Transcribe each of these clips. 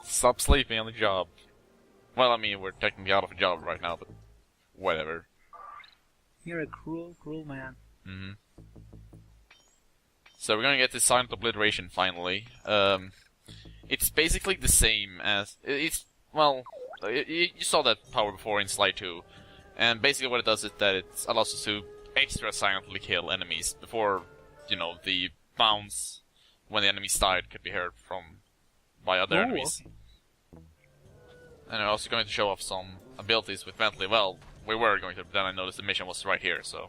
Stop sleeping on the job. Well, I mean, we're technically out of a job right now, but whatever. You're a cruel, cruel man. Mm-hmm. So we're gonna get this silent obliteration finally. It's basically the same as well. You saw that power before in Slide 2, and basically what it does is that it allows us to extra silently kill enemies before, you know, the bounce when the enemies died could be heard by other enemies. Okay. And I'm also going to show off some abilities with Bentley. Well, we were going to, but then I noticed the mission was right here, so.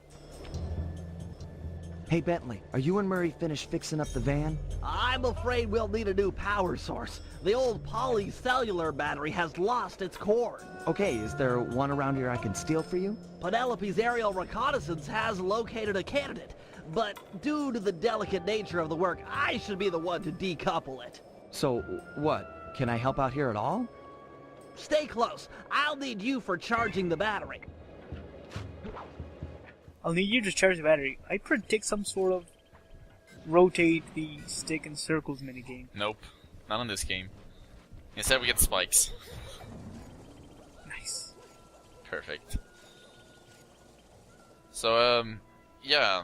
Hey Bentley, are you and Murray finished fixing up the van? I'm afraid we'll need a new power source. The old polycellular battery has lost its cord. Okay, is there one around here I can steal for you? Penelope's aerial reconnaissance has located a candidate, but due to the delicate nature of the work, I should be the one to decouple it. So, what? Can I help out here at all? Stay close. I'll need you for charging the battery. I'll need you to charge the battery. I predict some sort of rotate the stick in circles minigame. Nope, not in this game. Instead we get spikes. Nice. Perfect. So, yeah.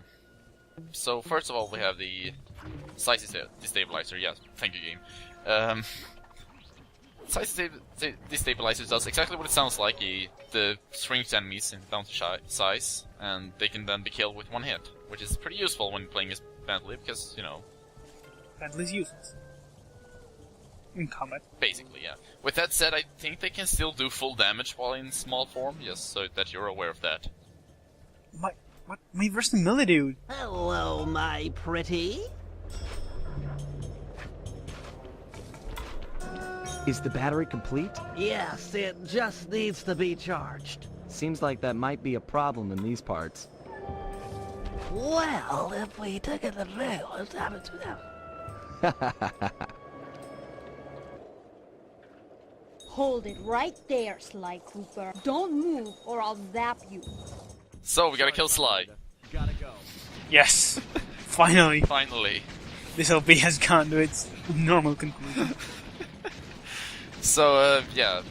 So, first of all, we have the size destabilizer. Yes, thank you, game. Size destabilizer does exactly what it sounds like. The shrinks enemies down to size, and they can then be killed with one hit, which is pretty useful when playing as Bentley, because, you know... Bentley's useless. In combat. Basically, yeah. With that said, I think they can still do full damage while in small form, just so that you're aware of that. My verisimilitude! Hello, my pretty. Is the battery complete? Yes, it just needs to be charged. Seems like that might be a problem in these parts. Well, if we took it the real, let's have it to them. Hold it right there, Sly Cooper. Don't move or I'll zap you. So, we gotta kill Sly. Yes! Finally! Finally. This LP has gone to its normal conclusion. So, yeah.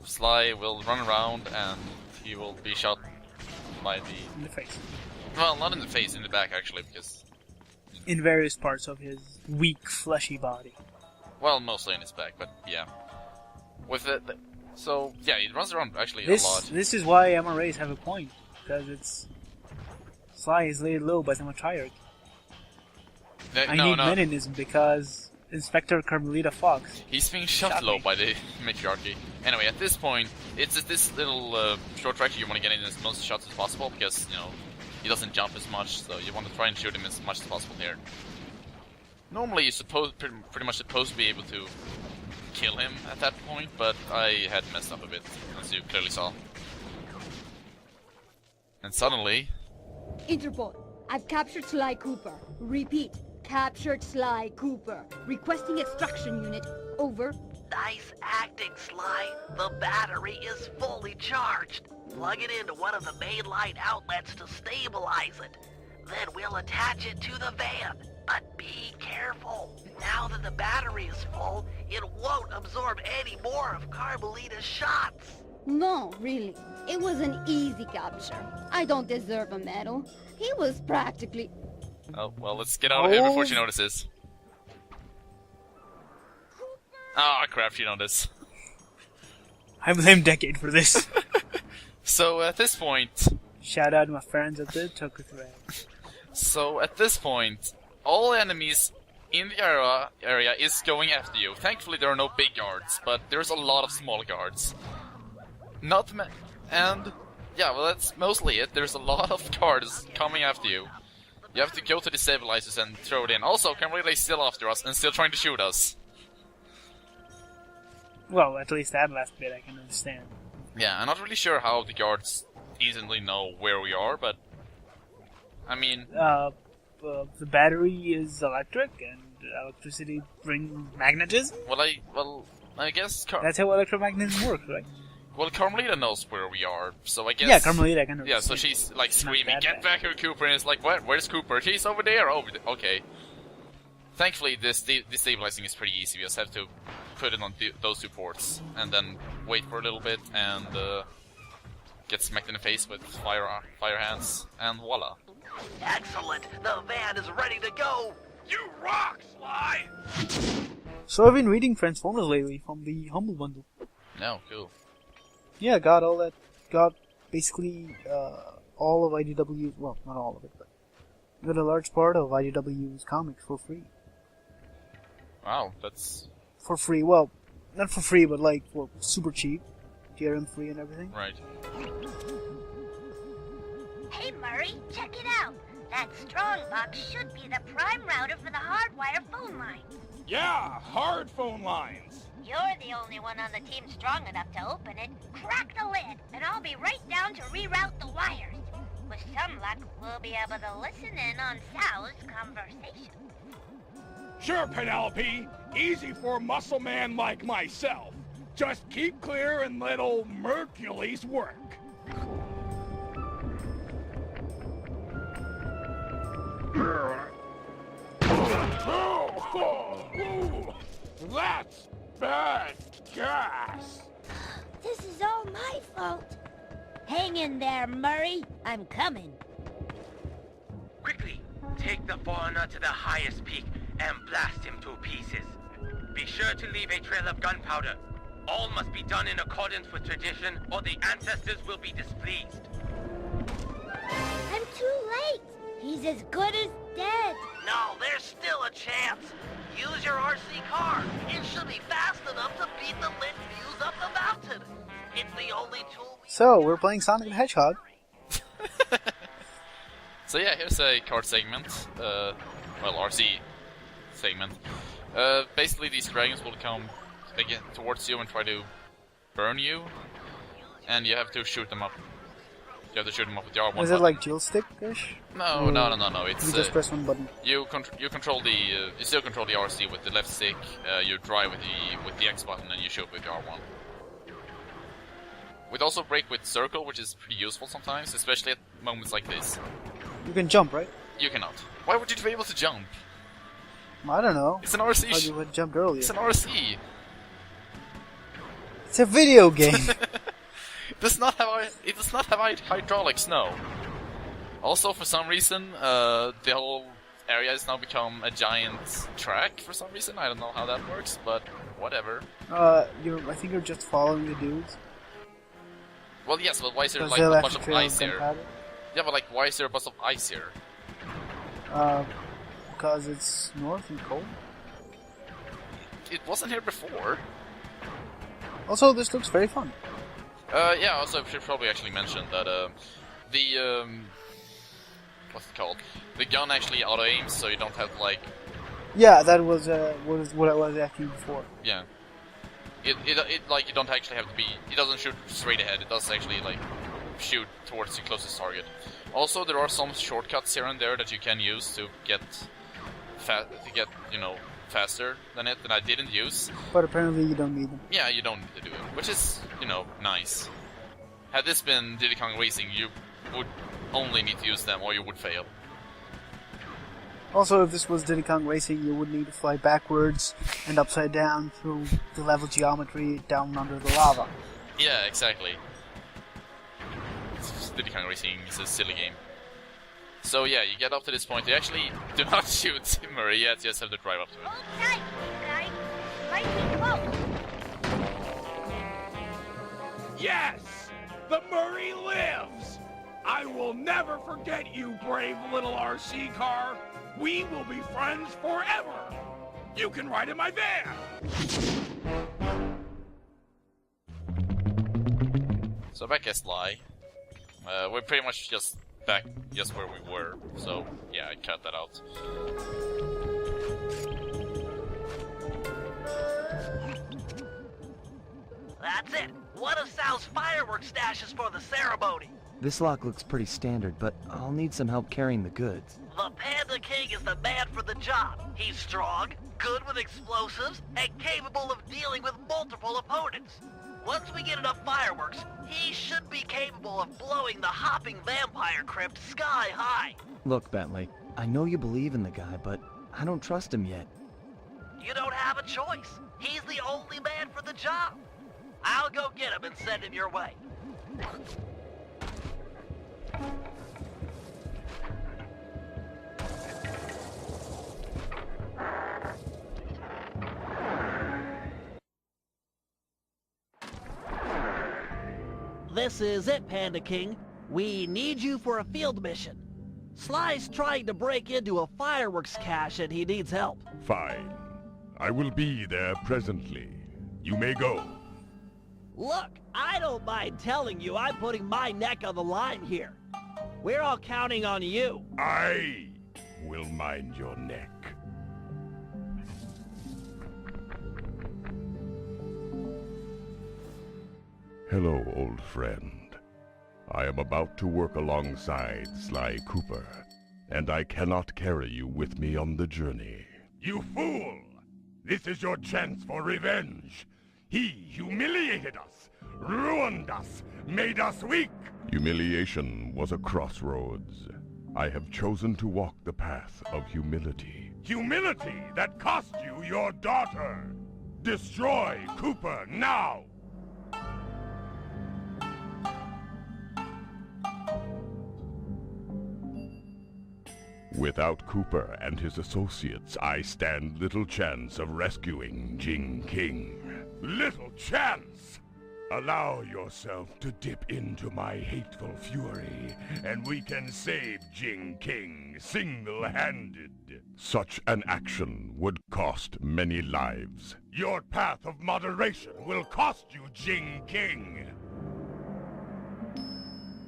Sly will run around and he will be shot by the... In the face. Well, not in the face, in the back actually, because... In various parts of his weak, fleshy body. Well, mostly in his back, but yeah. With it... So, yeah, he runs around actually a lot. This is why MRAs have a point. Because it's... Sly is laid low by the matriarch. I need meninism because Inspector Carmelita Fox. He's being shot low by the matriarchy. Anyway, at this point, it's just this little short trajectory you want to get in as most shots as possible because, you know, he doesn't jump as much, so you want to try and shoot him as much as possible here. Normally, you're pretty much supposed to be able to kill him at that point, but I had messed up a bit, as you clearly saw. And suddenly... Interpol, I've captured Sly Cooper. Repeat, captured Sly Cooper. Requesting extraction unit. Over. Nice acting, Sly. The battery is fully charged. Plug it into one of the mainline outlets to stabilize it. Then we'll attach it to the van. But be careful. Now that the battery is full, it won't absorb any more of Carmelita's shots. No, really. It was an easy capture. I don't deserve a medal. He was practically... Oh, well, let's get out of here before she notices. Ah, crap, she noticed. I blame Decade for this. So, at this point... Shout out to my friends at the Tucker Thread. So, at this point, all enemies in the area is going after you. Thankfully, there are no big guards, but there's a lot of small guards. And, yeah, well, that's mostly it. There's a lot of guards coming after you. You have to go to the stabilizers and throw it in. Also, Carmelita's still after us and still trying to shoot us. Well, at least that last bit I can understand. Yeah, I'm not really sure how the guards instantly know where we are, but... I mean... The battery is electric, and electricity brings magnetism? Well, I guess... That's how electromagnetism works, right? Well, Carmelita knows where we are, so I guess... Yeah, Carmelita kind of... Yeah, so she's, like, screaming, "Get back here, Cooper!" And it's like, what? Where's Cooper? He's over there! Okay. Thankfully, this destabilizing is pretty easy. We just have to put it on those 2 ports, and then wait for a little bit and get smacked in the face with fire hands, and voila. Excellent! The van is ready to go! You rock, Sly! So I've been reading Transformers lately from the Humble Bundle. No, cool. Yeah, got all that. Got basically all of IDW. Well, not all of it, but got a large part of IDW's comics for free. Wow, that's... For free, well, not for free, but like for super cheap. DRM free and everything. Right. Hey Murray, check it out. That strong box should be the prime router for the hardwire phone line. Yeah, hard phone lines. You're the only one on the team strong enough to open it. Crack the lid, and I'll be right down to reroute the wires. With some luck, we'll be able to listen in on Sal's conversation. Sure, Penelope. Easy for a muscle man like myself. Just keep clear and let old Mercules work. That's bad gas. This is all my fault. Hang in there, Murray. I'm coming. Quickly, take the foreigner to the highest peak and blast him to pieces. Be sure to leave a trail of gunpowder. All must be done in accordance with tradition, or the ancestors will be displeased. I'm too late. He's as good as dead. No, there's still a chance. Use your RC car. It should be fast enough to beat the lit views up the mountain. It's the only tool we... So, we're playing Sonic the Hedgehog. So yeah, here's a card segment. Well, RC segment. Basically, these dragons will come again towards you and try to burn you, and you have to shoot them up. You have to shoot them up with your R1 Is button. it like dual stick-ish? No. It's you just press one button. You control the you still control the RC with the left stick. You drive with the X button, and you shoot with your R1. We'd also break with circle, which is pretty useful sometimes, especially at moments like this. You can jump, right? You cannot. Why would you be able to jump? I don't know. It's an RC. How you had jumped earlier. It's an RC. It's a video game. It does not have hydraulics, no. Also, for some reason, the whole area has now become a giant track for some reason. I don't know how that works, but whatever. I think you're just following the dudes. Well, yes, but why is there like a bunch of ice here? Gunpowder? Yeah, but like, why is there a bunch of ice here? Because it's north and cold. It wasn't here before. Also, this looks very fun. Yeah, also, I should probably actually mention that, what's it called? The gun actually auto-aims, so you don't have to, like... Yeah, that was what I was asking before. Yeah. It like, you don't actually have to be... It doesn't shoot straight ahead, it does actually, like, shoot towards the closest target. Also, there are some shortcuts here and there that you can use to get, faster than it, that I didn't use. But apparently you don't need them. Yeah, you don't need to do it, which is, nice. Had this been Diddy Kong Racing, you would only need to use them, or you would fail. Also, if this was Diddy Kong Racing, you would need to fly backwards and upside down through the level geometry down under the lava. Yeah, exactly. Diddy Kong Racing is a silly game. So yeah, you get up to this point. You actually do not shoot Murray yet, you just have to drive up to it. Hold tight, guys. Might be close. Yes! The Murray lives! I will never forget you, brave little RC car. We will be friends forever. You can ride in my van. So back at Sly. We're pretty much just back just where we were. So yeah, I cut that out. That's it. One of Sal's fireworks stashes for the ceremony. This lock looks pretty standard, but I'll need some help carrying the goods. The Panda King is the man for the job. He's strong, good with explosives, and capable of dealing with multiple opponents. Once we get enough fireworks, he should be capable of blowing the hopping vampire crypt sky high. Look, Bentley, I know you believe in the guy, but I don't trust him yet. You don't have a choice. He's the only man for the job. I'll go get him and send him your way. This is it, Panda King. We need you for a field mission. Sly's trying to break into a fireworks cache and he needs help. Fine. I will be there presently. You may go. Look, I don't mind telling you I'm putting my neck on the line here. We're all counting on you. I will mind your neck. Hello, old friend. I am about to work alongside Sly Cooper, and I cannot carry you with me on the journey. You fool! This is your chance for revenge. He humiliated us, ruined us, made us weak. Humiliation was a crossroads. I have chosen to walk the path of humility. Humility that cost you your daughter! Destroy Cooper now! Without Cooper and his associates, I stand little chance of rescuing Jing King. Little chance! Allow yourself to dip into my hateful fury, and we can save Jing King single-handed. Such an action would cost many lives. Your path of moderation will cost you Jing King.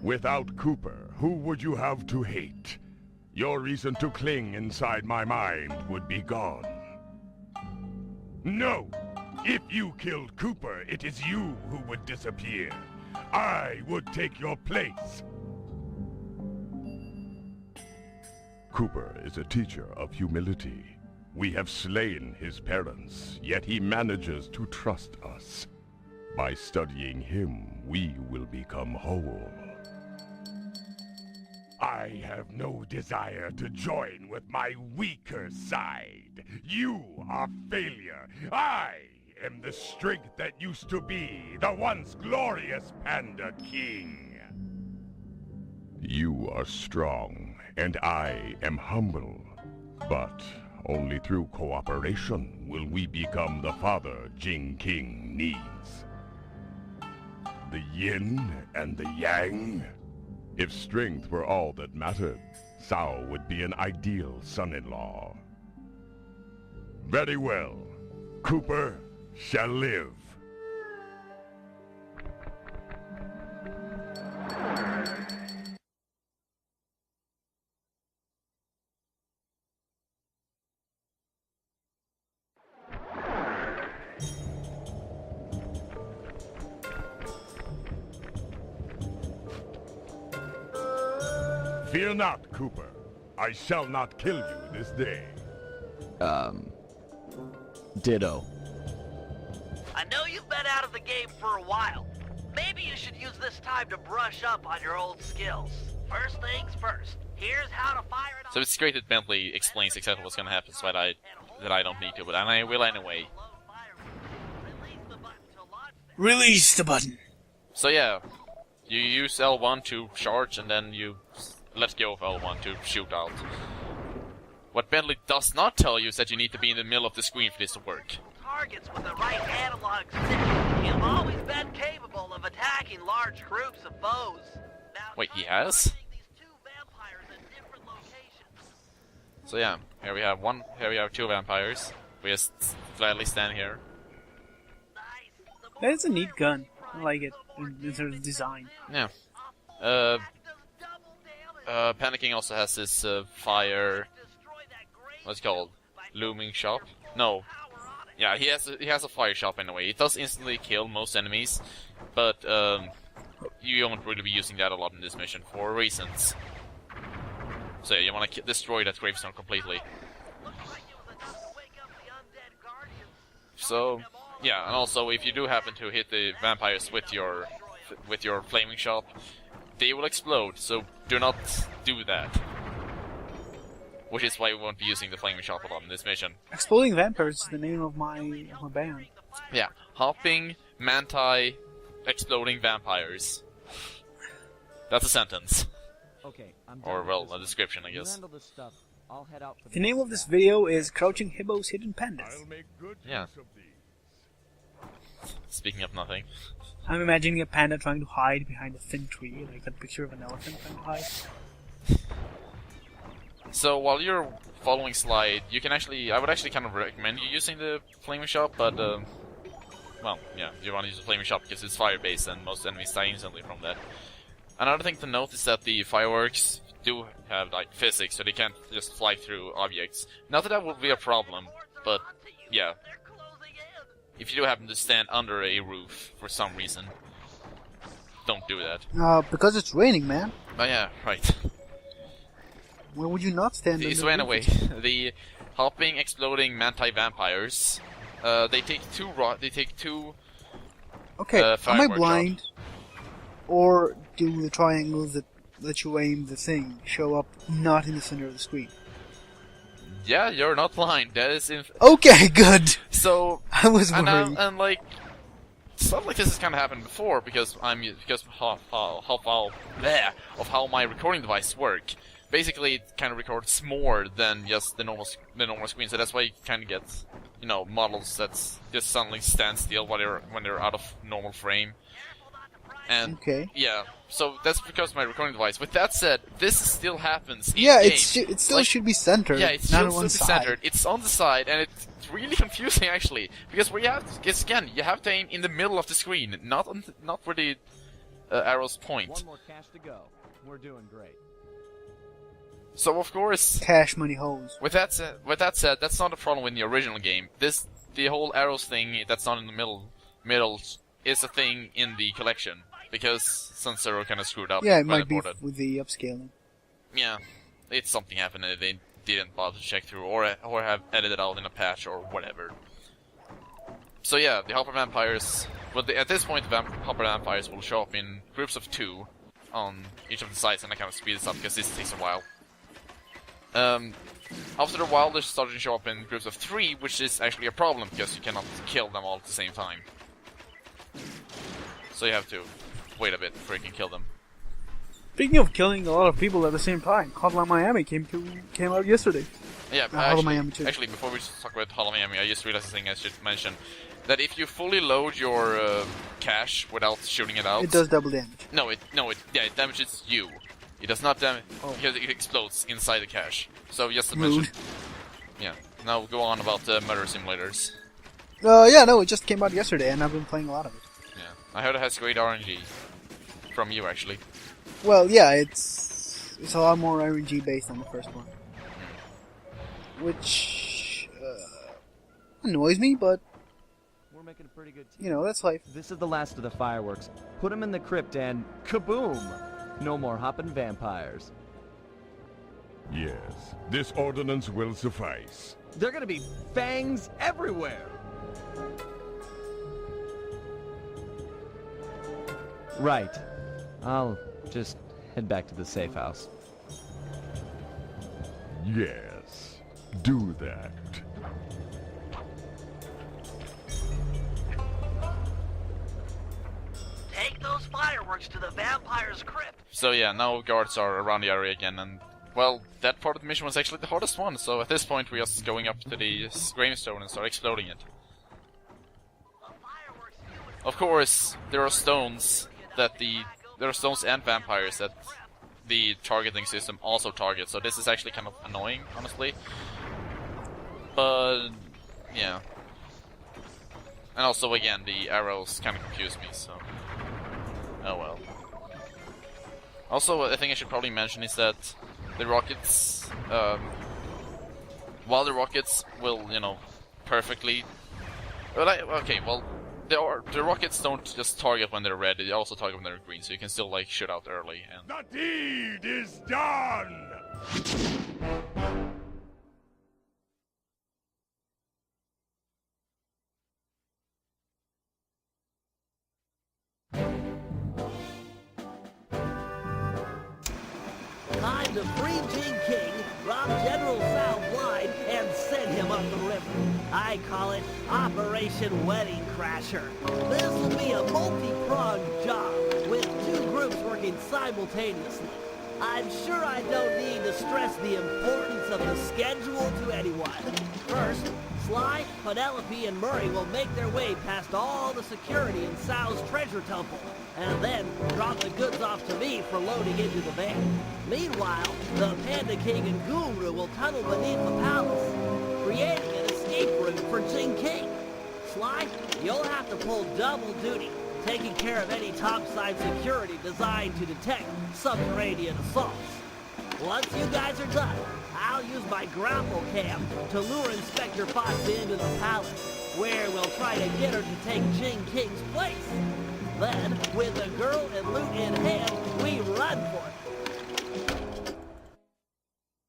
Without Cooper, who would you have to hate? Your reason to cling inside my mind would be gone. No! If you killed Cooper, it is you who would disappear. I would take your place. Cooper is a teacher of humility. We have slain his parents, yet he manages to trust us. By studying him, we will become whole. I have no desire to join with my weaker side. You are failure. I am the strength that used to be the once glorious Panda King. You are strong, and I am humble. But only through cooperation will we become the father Jing King needs. The yin and the yang? If strength were all that mattered, Cao would be an ideal son-in-law. Very well. Cooper shall live. Fear not, Cooper. I shall not kill you this day. Ditto. I know you've been out of the game for a while. Maybe you should use this time to brush up on your old skills. First things first. Here's how to fire it. So it's great that Bentley explains exactly what's gonna happen, so that I don't need to, but I will anyway. Release the button. So yeah, you use L1 to charge, and then you let go of L1 to shoot out. What Bentley does not tell you is that you need to be in the middle of the screen for this to work. Targets with the right analog stick. You've always been capable of attacking large groups of foes. Now, wait, he has? So yeah, here we have two vampires. We just gladly stand here. That is a neat gun. I like it in terms of design. Yeah. Panicking also has this fire. What's it called? Looming shop? No. Yeah, he has a fire shop anyway. It does instantly kill most enemies, but you won't really be using that a lot in this mission for reasons. So yeah, you want to destroy that gravestone completely. So yeah, and also if you do happen to hit the vampires with your flaming shop, they will explode. So do not do that. which is why we won't be using the flaming shop a lot in this mission. Exploding Vampires is the name of my band. Yeah, hopping, manti, exploding vampires. That's a sentence. Okay, I'm Or, well, a description, I guess. The name of this video is Crouching Hippos Hidden Pandas. Yeah. Speaking of nothing. I'm imagining a panda trying to hide behind a thin tree, like that picture of an elephant trying to hide. So while you're following Slide, you can actually, I would actually kind of recommend you using the flaming shop, but well, yeah, you want to use the flaming shop because it's fire-based and most enemies die instantly from that. Another thing to note is that the fireworks do have like physics, so they can't just fly through objects. Not that that would be a problem, but yeah. If you do happen to stand under a roof for some reason, don't do that. Because it's raining, man. Oh yeah, right. Where would you not stand under So anyway, the hopping, exploding manti-vampires, they take two Okay, am I firework blind? shots. Or do the triangles that let you aim the thing show up not in the center of the screen? Yeah, you're not blind. That is okay, good. So I was worried. And like stuff like this has kind of happened before because of how my recording device work. Basically, it kind of records more than just the normal screen. So that's why you kind of get, you know, models that just suddenly stand still when they're out of normal frame. And okay. Yeah, so that's because of my recording device. With that said, this still happens in yeah, game. it still should be centered. Yeah, it not should on one still be side. centered. It's on the side, and it's really confusing actually, because where you have you have to aim in the middle of the screen, not where the arrows point. One more cash to go. We're doing great. So of course, cash money holes. With that said, that's not a problem in the original game. The whole arrows thing that's not in the middle is a thing in the collection. Because Sun-Zero kind of screwed up. Yeah, it might be with the upscaling. Yeah, it's something happened that they didn't bother to check through, or have edited out in a patch or whatever. So yeah, the Hopper Vampires. Well, at this point, the Hopper Vampires will show up in groups of 2 on each of the sides, and I kind of speed this up because this takes a while. After a while, they're starting to show up in groups of 3, which is actually a problem because you cannot kill them all at the same time. So you have to wait a bit before you can kill them. Speaking of killing a lot of people at the same time, Hotline Miami came out yesterday. Yeah, actually, before we talk about Hotline Miami, I just realized a thing I should mention. That if you fully load your cache without shooting it out... It does double damage. It damages you. It does not damage... because it explodes inside the cache. So just to Rude. mention... Yeah, now go on about murder simulators. Yeah, no, it just came out yesterday, and I've been playing a lot of it. I heard it has great RNG. From you, actually. Well, yeah, it's a lot more RNG based on the first one. Which annoys me, but we're making a pretty good team. You know, that's life. This is the last of the fireworks. Put them in the crypt and kaboom! No more hopping vampires. Yes, this ordinance will suffice. They're gonna be fangs everywhere! Right. I'll just head back to the safe house. Yes, do that. Take those fireworks to the vampire's crypt. So yeah, now guards are around the area again, and well, that part of the mission was actually the hardest one, so at this point we're just going up to the gravestone and start exploding it. Of course, there are stones and vampires that the targeting system also targets, so this is actually kind of annoying, honestly. But yeah. And also again, the arrows kind of confuse me, so oh well. Also, a thing I should probably mention is that the rockets, while the rockets will, you know, perfectly... The rockets don't just target when they're red, they also target when they're green, so you can still, like, shoot out early. And the deed is done! I to free Jing King, rob General Sao blind, and send him up the river. I call it Operation Wedding Crasher. This will be a multi-pronged job, with 2 groups working simultaneously. I'm sure I don't need to stress the importance of the schedule to anyone. First, Sly, Penelope, and Murray will make their way past all the security in Sal's treasure temple, and then drop the goods off to me for loading into the van. Meanwhile, the Panda King and Guru will tunnel beneath the palace, creating an escape route for Jing King. Sly, you'll have to pull double duty, taking care of any topside security designed to detect subterranean assaults. Once you guys are done, I'll use my grapple cam to lure Inspector Fox into the palace, where we'll try to get her to take Jing King's place. Then, with the girl and loot in hand, we run for it.